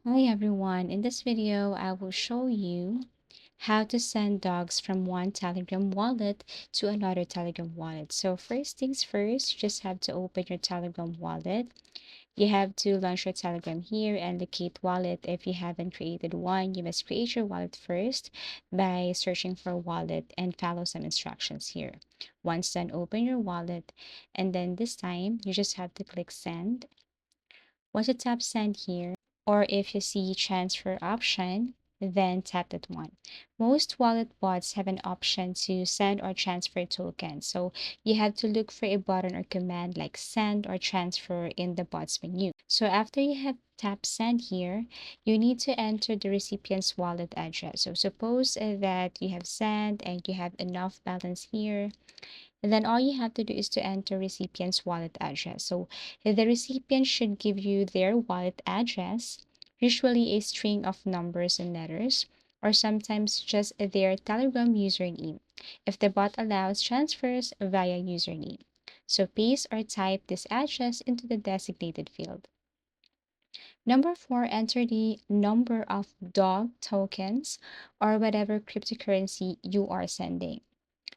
Hi everyone, in this video I will show you how to send dogs from one Telegram wallet to another Telegram wallet. So first things first, you just have to open your Telegram wallet. You have to launch your Telegram here and locate wallet. If you haven't created one, you must create your wallet first by searching for wallet and follow some instructions here. Once done, open your wallet and then this time you just have to click send. Once you tap send here, or if you see transfer option, then tap that one. Most wallet bots have an option to send or transfer tokens. So you have to look for a button or command like send or transfer in the bot's menu. So after you have tap send here, you need to enter the recipient's wallet address. So suppose that you have sent and you have enough balance here, and then all you have to do is to enter recipient's wallet address. So the recipient should give you their wallet address, usually a string of numbers and letters, or sometimes just their Telegram username, if the bot allows transfers via username. So paste or type this address into the designated field. Number 4, enter the number of dog tokens or whatever cryptocurrency you are sending.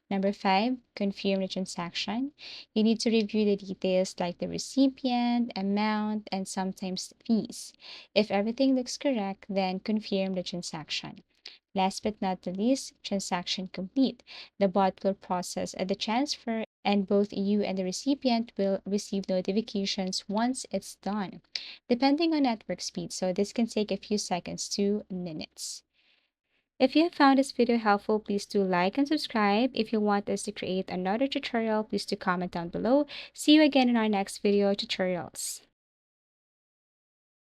Number 5, confirm the transaction. You need to review the details like the recipient, amount, and sometimes fees. If everything looks correct, then confirm the transaction. Last but not the least, transaction complete. The bot will process the transfer and both you and the recipient will receive notifications once it's done, depending on network speed. So this can take a few seconds to minutes. If you have found this video helpful, please do like and subscribe. If you want us to create another tutorial, please do comment down below. See you again in our next video tutorials.